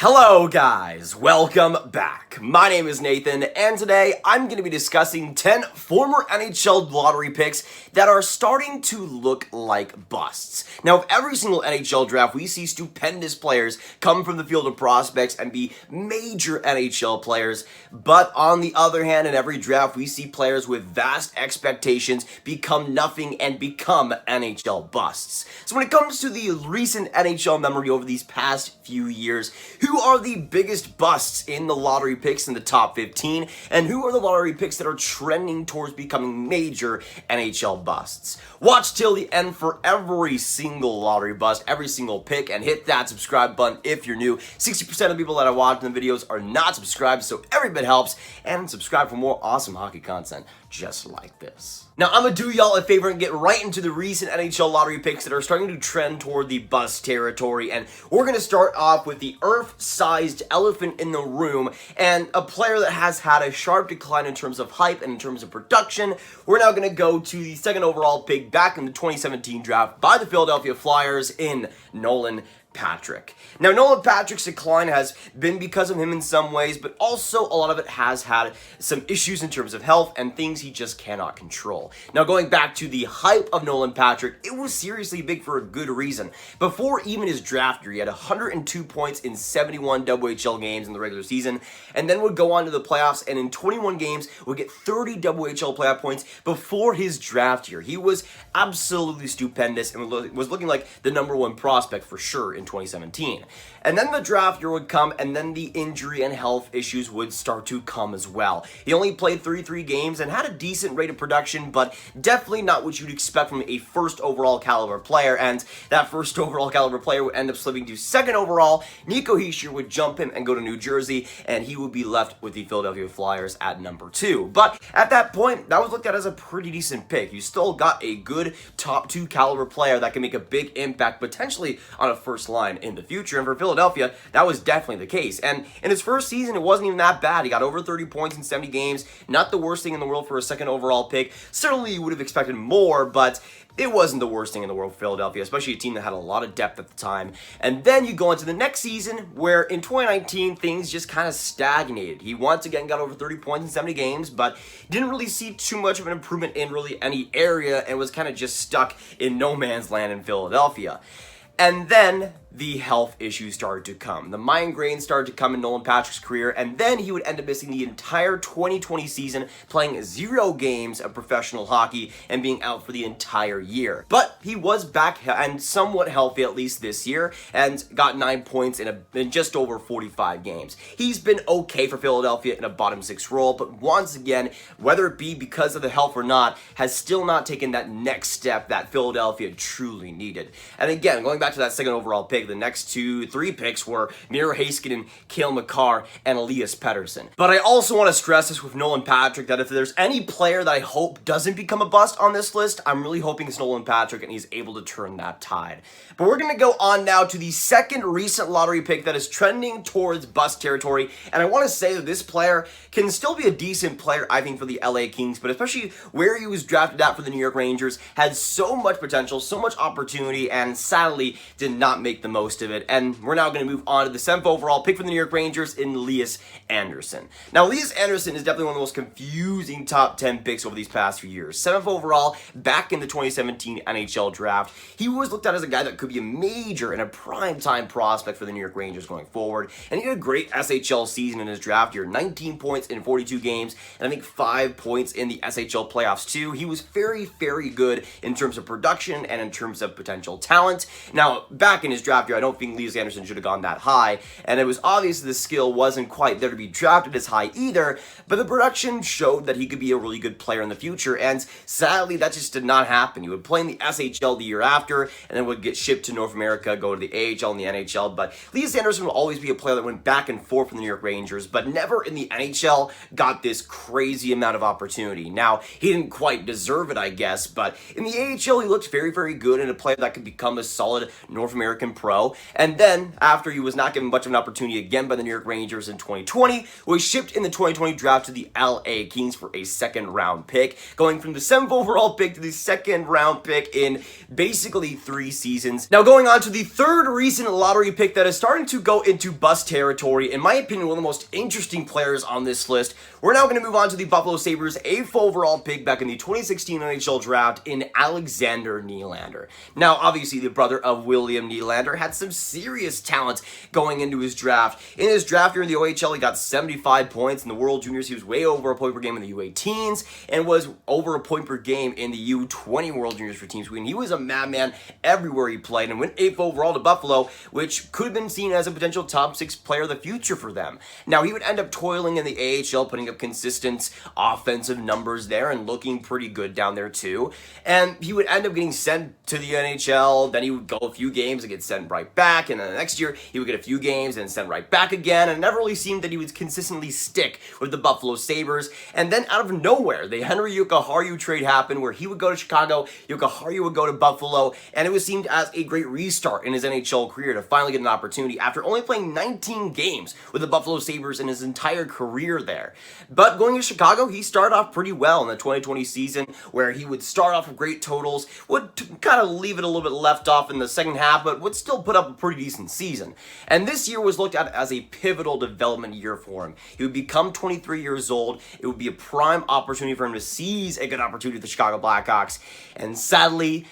Hello guys, welcome back. My name is Nathan, and today I'm going to be discussing 10 former NHL lottery picks that are starting to look like busts. Now, with every single NHL draft, we see stupendous players come from the field of prospects and be major NHL players, but on the other hand, in every draft, we see players with vast expectations become nothing and become NHL busts. So when it comes to the recent NHL memory over these past few years, who are the biggest busts in the lottery picks in the top 15, and who are the lottery picks that are trending towards becoming major NHL busts? Watch till the end for every single lottery bust, every single pick, and hit that subscribe button if you're new. 60% of people that are watching the videos are not subscribed, so every bit helps, and subscribe for more awesome hockey content just like this. Now, I'm gonna do y'all a favor and get right into the recent NHL lottery picks that are starting to trend toward the bust territory, and we're gonna start off with the Earth-sized elephant in the room, and a player that has had a sharp decline in terms of hype and in terms of production. We're now gonna go to the second overall pick back in the 2017 draft by the Philadelphia Flyers in Nolan Patrick. Now, Nolan Patrick's decline has been because of him in some ways, but also a lot of it has had some issues in terms of health and things he just cannot control. Now, going back to the hype of Nolan Patrick, it was seriously big for a good reason. Before even his draft year, he had 102 points in 71 WHL games in the regular season, and then would go on to the playoffs, and in 21 games would get 30 WHL playoff points before his draft year. He was absolutely stupendous and was looking like the number one prospect for sure in 2017. And then the draft year would come, and then the injury and health issues would start to come as well. He only played 33 games and had a decent rate of production, but definitely not what you'd expect from a first overall caliber player, and that first overall caliber player would end up slipping to second overall. Nico Hischier would jump him and go to New Jersey, and he would be left with the Philadelphia Flyers at number 2. But at that point, that was looked at as a pretty decent pick. You still got a good top 2 caliber player that can make a big impact potentially on a first line in the future, and for Philadelphia, that was definitely the case. And in his first season, it wasn't even that bad. He got over 30 points in 70 games, not the worst thing in the world for a second overall pick. Certainly, you would have expected more, but it wasn't the worst thing in the world for Philadelphia, especially a team that had a lot of depth at the time. And then you go into the next season, where in 2019, things just kind of stagnated. He once again got over 30 points in 70 games, but didn't really see too much of an improvement in really any area, and was kind of just stuck in no man's land in Philadelphia. And then the health issues started to come. The migraine started to come in Nolan Patrick's career, and then he would end up missing the entire 2020 season, playing 0 games of professional hockey and being out for the entire year. But he was back and somewhat healthy at least this year, and got 9 points in just over 45 games. He's been okay for Philadelphia in a bottom 6 role, but once again, whether it be because of the health or not, has still not taken that next step that Philadelphia truly needed. And again, going back to that second overall pick, the next 2-3 picks were Miro Heiskanen, Cale Makar, and Elias Pettersson. But I also want to stress this with Nolan Patrick, that if there's any player that I hope doesn't become a bust on this list, I'm really hoping it's Nolan Patrick, and he's able to turn that tide. But we're going to go on now to the second recent lottery pick that is trending towards bust territory, and I want to say that this player can still be a decent player, I think, for the LA Kings, but especially where he was drafted at for the New York Rangers, had so much potential, so much opportunity, and sadly did not make the most of it. And we're now going to move on to the 7th overall pick for the New York Rangers in Elias Anderson. Now, Elias Anderson is definitely one of the most confusing top 10 picks over these past few years. 7th overall, back in the 2017 NHL draft. He was looked at as a guy that could be a major and a prime-time prospect for the New York Rangers going forward, and he had a great SHL season in his draft year, 19 points in 42 games, and I think 5 points in the SHL playoffs too. He was very, very good in terms of production and in terms of potential talent. Now, back in his draft year, I don't think Elias Anderson should have gone that high, and it was obvious the skill wasn't quite there to be drafted as high either, but the production showed that he could be a really good player in the future, and sadly, that just did not happen. He would play in the SHL the year after, and then would get shipped to North America, go to the AHL and the NHL, but Elias Anderson will always be a player that went back and forth from the New York Rangers, but never in the NHL got this crazy amount of opportunity. Now, he didn't quite deserve it, I guess, but in the AHL, he looked very, very good, and a player that could become a solid North American pro row. And then, after he was not given much of an opportunity again by the New York Rangers in 2020, was shipped in the 2020 draft to the LA Kings for a second-round pick, going from the 7th overall pick to the second-round pick in basically 3 seasons. Now, going on to the third recent lottery pick that is starting to go into bust territory, in my opinion, one of the most interesting players on this list. We're now going to move on to the Buffalo Sabres 8th overall pick back in the 2016 NHL draft in Alexander Nylander. Now, obviously, the brother of William Nylander had some serious talent going into his draft. In his draft year in the OHL, he got 75 points. In the World Juniors, he was way over a point per game in the U18s and was over a point per game in the U20 World Juniors for Team Sweden. He was a madman everywhere he played and went 8th overall to Buffalo, which could have been seen as a potential top 6 player of the future for them. Now, he would end up toiling in the AHL, putting up consistent offensive numbers there and looking pretty good down there too. And he would end up getting sent to the NHL, then he would go a few games and get sent right back, and then the next year he would get a few games and sent right back again, and it never really seemed that he would consistently stick with the Buffalo Sabres. And then out of nowhere, the Henry Jokiharju trade happened where he would go to Chicago, Jokiharju would go to Buffalo, and it was seemed as a great restart in his NHL career to finally get an opportunity after only playing 19 games with the Buffalo Sabres in his entire career there. But going to Chicago, he started off pretty well in the 2020 season, where he would start off with great totals, would kind of leave it a little bit left off in the second half, but would still put up a pretty decent season. And this year was looked at as a pivotal development year for him. He would become 23 years old. It would be a prime opportunity for him to seize a good opportunity with the Chicago Blackhawks. And sadly,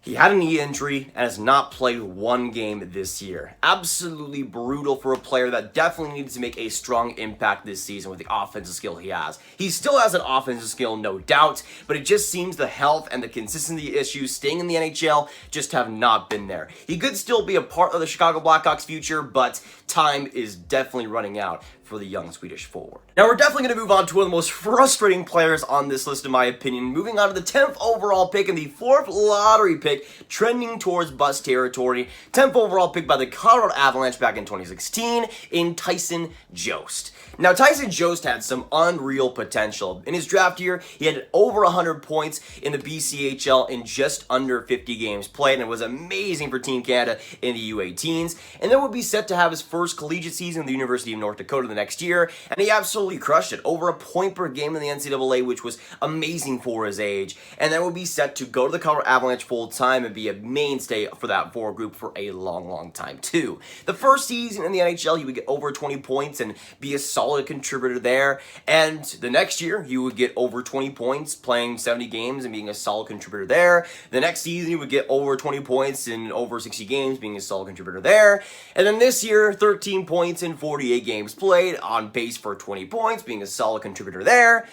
he had a knee injury and has not played one game this year. Absolutely brutal for a player that definitely needs to make a strong impact this season with the offensive skill he has. He still has an offensive skill, no doubt, but it just seems the health and the consistency issues staying in the NHL just have not been there. He could still be a part of the Chicago Blackhawks' future, but time is definitely running out for the young Swedish forward. Now, we're definitely going to move on to one of the most frustrating players on this list, in my opinion. Moving on to the 10th overall pick and the 4th lottery pick, trending towards bust territory. 10th overall pick by the Colorado Avalanche back in 2016 in Tyson Jost. Now, Tyson Jost had some unreal potential. In his draft year, he had over 100 points in the BCHL in just under 50 games played, and it was amazing for Team Canada in the U18s. And then would be set to have his first collegiate season at the University of North Dakota the next year, and he absolutely crushed it. Over a point per game in the NCAA, which was amazing for his age. And then would be set to go to the Colorado Avalanche full-time and be a mainstay for that forward group for a long, long time, too. The first season in the NHL, he would get over 20 points and be a solid contributor there. And the next year, he would get over 20 points, playing 70 games and being a solid contributor there. The next season, he would get over 20 points in over 60 games, being a solid contributor there. And then this year, 13 points in 48 games played, on pace for 20 points, being a solid contributor there.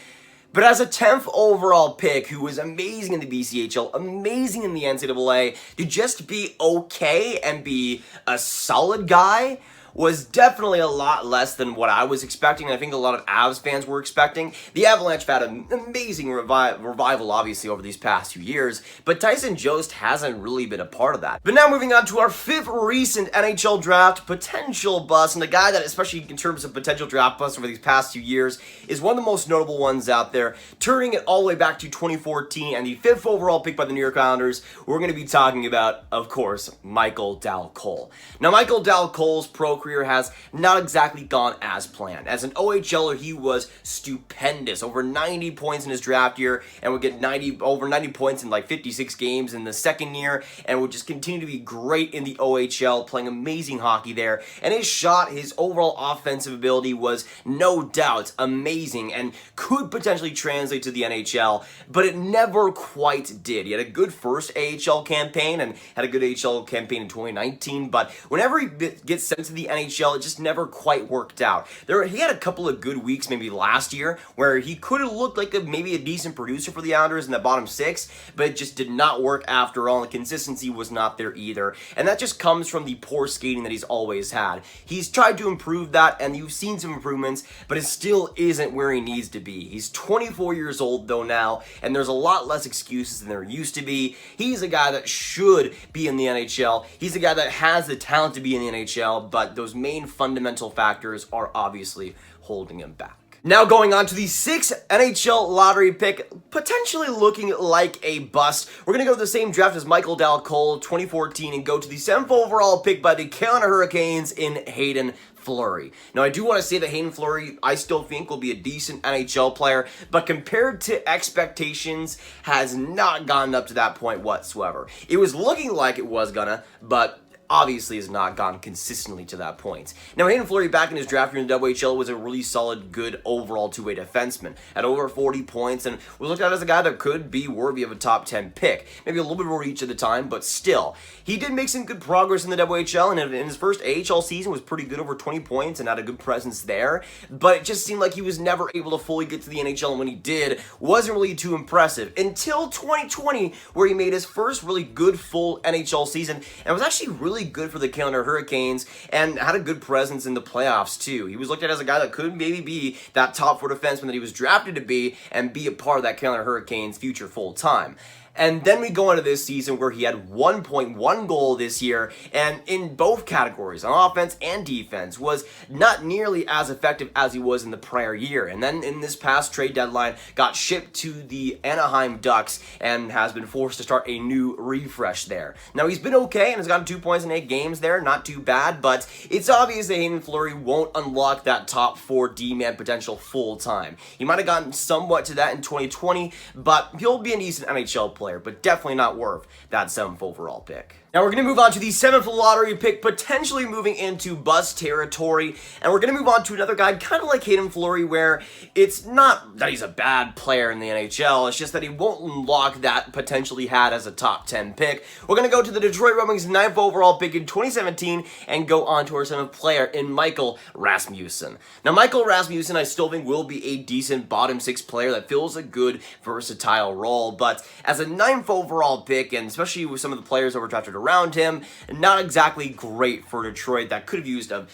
But as a 10th overall pick, who was amazing in the BCHL, amazing in the NCAA, to just be okay and be a solid guy was definitely a lot less than what I was expecting, and I think a lot of Avs fans were expecting. The Avalanche have had an amazing revival, obviously, over these past few years, but Tyson Jost hasn't really been a part of that. But now moving on to our 5th recent NHL draft potential bust, and the guy that, especially in terms of potential draft bust over these past few years, is one of the most notable ones out there, turning it all the way back to 2014, and the 5th overall pick by the New York Islanders. We're going to be talking about, of course, Michael Dal Colle. Now, Michael Dal Colle's pro career has not exactly gone as planned. As an OHLer, he was stupendous. Over 90 points in his draft year, and would get over 90 points in like 56 games in the second year, and would just continue to be great in the OHL, playing amazing hockey there. And his shot, his overall offensive ability was no doubt amazing and could potentially translate to the NHL, but it never quite did. He had a good first AHL campaign and had a good AHL campaign in 2019, but whenever he gets sent to the NHL, it just never quite worked out. He had a couple of good weeks maybe last year where he could have looked like maybe a decent producer for the Islanders in the bottom 6, but it just did not work after all, and the consistency was not there either. And that just comes from the poor skating that he's always had. He's tried to improve that, and you've seen some improvements, but it still isn't where he needs to be. He's 24 years old though now, and there's a lot less excuses than there used to be. He's a guy that should be in the NHL. He's a guy that has the talent to be in the NHL, but those main fundamental factors are obviously holding him back. Now going on to the 6th NHL lottery pick, potentially looking like a bust. We're going to go to the same draft as Michael Dal Colle, 2014, and go to the 7th overall pick by the Carolina Hurricanes in Hayden Fleury. Now, I do want to say that Hayden Fleury, I still think, will be a decent NHL player, but compared to expectations, has not gotten up to that point whatsoever. It was looking like it was gonna, but obviously has not gone consistently to that point. Now, Hayden Fleury back in his draft year in the WHL was a really solid, good overall two-way defenseman at over 40 points and was looked at as a guy that could be worthy of a top 10 pick. Maybe a little bit more each at the time, but still. He did make some good progress in the WHL, and in his first AHL season was pretty good, over 20 points, and had a good presence there, but it just seemed like he was never able to fully get to the NHL, and when he did, wasn't really too impressive until 2020, where he made his first really good full NHL season, and was actually really good for the Carolina Hurricanes and had a good presence in the playoffs too. He was looked at as a guy that could maybe be that top 4 defenseman that he was drafted to be and be a part of that Carolina Hurricanes future full time. And then we go into this season where he had 1.1 goal this year, and in both categories, on offense and defense, was not nearly as effective as he was in the prior year. And then in this past trade deadline, got shipped to the Anaheim Ducks and has been forced to start a new refresh there. Now, he's been okay and has gotten 2 points in 8 games there, not too bad, but it's obvious that Hayden Fleury won't unlock that top 4 D-man potential full time. He might have gotten somewhat to that in 2020, but he'll be a decent NHL player, but definitely not worth that 7th overall pick. Now we're going to move on to the 7th lottery pick, potentially moving into bust territory, and we're going to move on to another guy kind of like Hayden Fleury, where it's not that he's a bad player in the NHL, it's just that he won't unlock that potential he had as a top 10 pick. We're going to go to the Detroit Red Wings 9th overall pick in 2017 and go on to our 7th player in Michael Rasmussen. Now Michael Rasmussen I still think will be a decent bottom 6 player that fills a good versatile role, but as a 9th overall pick, and especially with some of the players that were drafted around him, not exactly great for Detroit that could have used or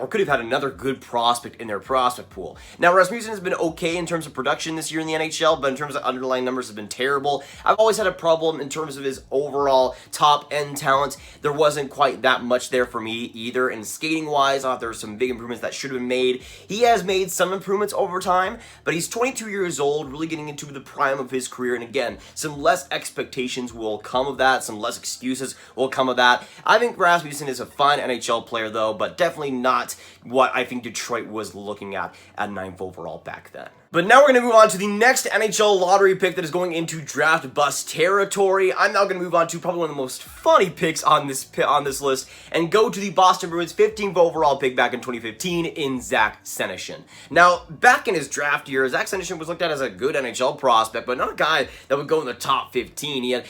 could have had another good prospect in their prospect pool. Now, Rasmussen has been okay in terms of production this year in the NHL, but in terms of underlying numbers have been terrible. I've always had a problem in terms of his overall top-end talent. There wasn't quite that much there for me either, and skating-wise, I thought there were some big improvements that should have been made. He has made some improvements over time, but he's 22 years old, really getting into the prime of his career, and again, some less expectations will come of that, some less excuses will come of that. I think Rasmussen is a fine NHL player though, but definitely not what I think Detroit was looking at 9th overall back then. But now we're going to move on to the next NHL lottery pick that is going into draft bust territory. I'm now going to move on to probably one of the most funny picks on this list and go to the Boston Bruins 15th overall pick back in 2015 in Zach Senyshyn. Now, back in his draft year, Zach Senyshyn was looked at as a good NHL prospect, but not a guy that would go in the top 15. He had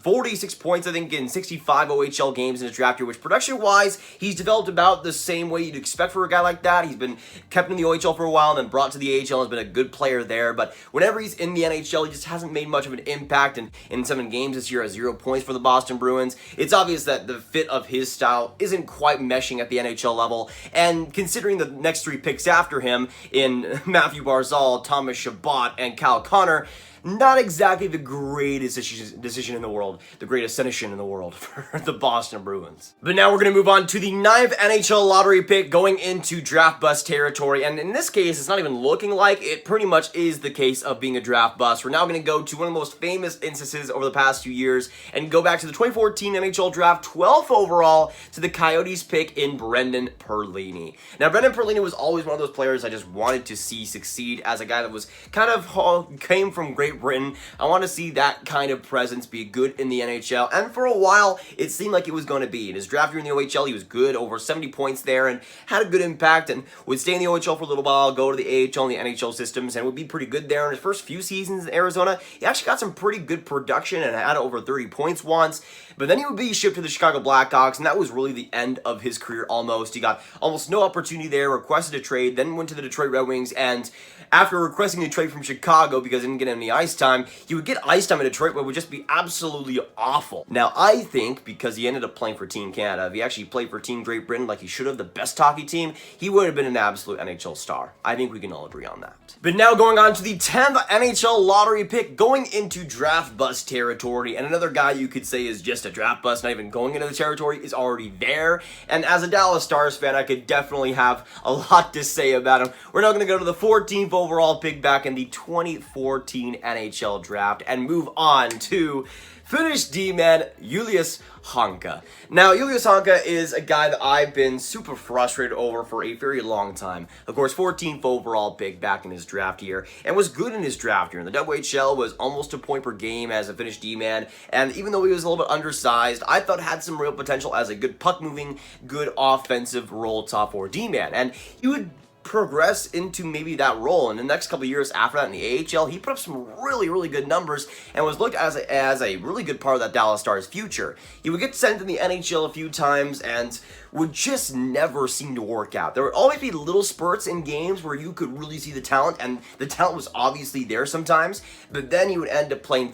46 points, I think, in 65 OHL games in his draft year, which production-wise, he's developed about the same way you'd expect for a guy like that. He's been kept in the OHL for a while and then brought to the AHL, has been a good player there, but whenever he's in the NHL, he just hasn't made much of an impact, and in 7 games this year has 0 points for the Boston Bruins. It's obvious that the fit of his style isn't quite meshing at the NHL level, and considering the next 3 picks after him in Matthew Barzal, Thomas Chabot, and Kyle Connor, not exactly the greatest decision in the world, the greatest decision in the world for the Boston Bruins. But now we're going to move on to the 9th NHL lottery pick going into draft bust territory, and in this case, it's not even looking like it pretty much is the case of being a draft bust. We're now going to go to one of the most famous instances over the past few years and go back to the 2014 NHL draft, 12th overall, to the Coyotes pick in Brendan Perlini. Now, Brendan Perlini was always one of those players I just wanted to see succeed as a guy that was kind of came from Great Britain. I want to see that kind of presence be good in the NHL, and for a while it seemed like it was going to be. In his draft year in the OHL, he was good, over 70 points there, and had a good impact, and would stay in the OHL for a little while, go to the AHL and the NHL systems, and would be pretty good there. In his first few seasons in Arizona, he actually got some pretty good production and had over 30 points once, but then he would be shipped to the Chicago Blackhawks, and that was really the end of his career almost. He got almost no opportunity there, requested a trade, then went to the Detroit Red Wings, and after requesting a trade from Chicago because he didn't get any ice time, he would get ice time in Detroit, but it would just be absolutely awful. Now, I think because he ended up playing for Team Canada, if he actually played for Team Great Britain like he should have, the best hockey team, he would have been an absolute NHL star. I think we can all agree on that. But now going on to the 10th NHL lottery pick, going into draft bust territory, and another guy you could say is just a draft bust, not even going into the territory, is already there. And as a Dallas Stars fan, I could definitely have a lot to say about him. We're now going to go to the 14th overall pick back in the 2014 NHL draft and move on to Finnish D-man Julius Honka. Now, Julius Honka is a guy that I've been super frustrated over for a very long time. Of course, 14th overall pick back in his draft year, and was good in his draft year. In the WHL was almost a point per game as a Finnish D-man, and even though he was a little bit undersized, I thought had some real potential as a good puck-moving, good offensive role top 4 D-man. And he would progress into maybe that role. In the next couple of years after that in the AHL, he put up some really good numbers and was looked as a really good part of that Dallas Stars future. He would get sent in the NHL a few times and would just never seem to work out. There would always be little spurts in games where you could really see the talent, and the talent was obviously there sometimes, but then he would end up playing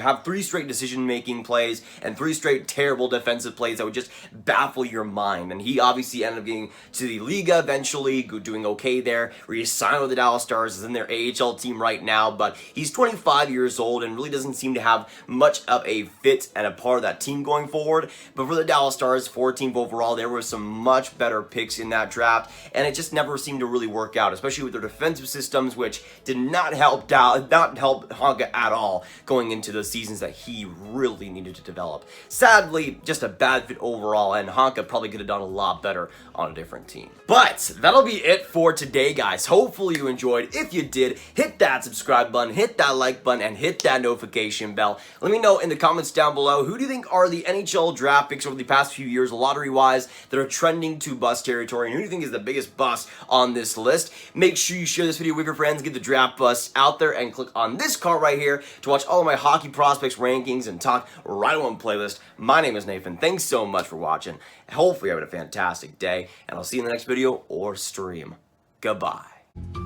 have 3 straight decision-making plays and 3 straight terrible defensive plays that would just baffle your mind. And he obviously ended up getting to the Liga eventually, doing okay there, where he signed with the Dallas Stars, is in their AHL team right now, but he's 25 years old and really doesn't seem to have much of a fit and a part of that team going forward. But for the Dallas Stars, 14th overall, there were some much better picks in that draft, and it just never seemed to really work out, especially with their defensive systems, which did not help Honka at all going into the seasons that he really needed to develop. Sadly, just a bad fit overall, and Honka probably could have done a lot better on a different team. But that'll be it for today, guys. Hopefully you enjoyed. If you did, hit that subscribe button, hit that like button, and hit that notification bell. Let me know in the comments down below, who do you think are the NHL draft picks over the past few years, lottery-wise, that are trending to bust territory, and who do you think is the biggest bust on this list? Make sure you share this video with your friends, get the draft bust out there, and click on this card right here to watch all of my hockey prospects rankings and talk right on playlist. My name is Nathan. Thanks so much for watching. Hopefully you're having a fantastic day, and I'll see you in the next video or stream. Goodbye.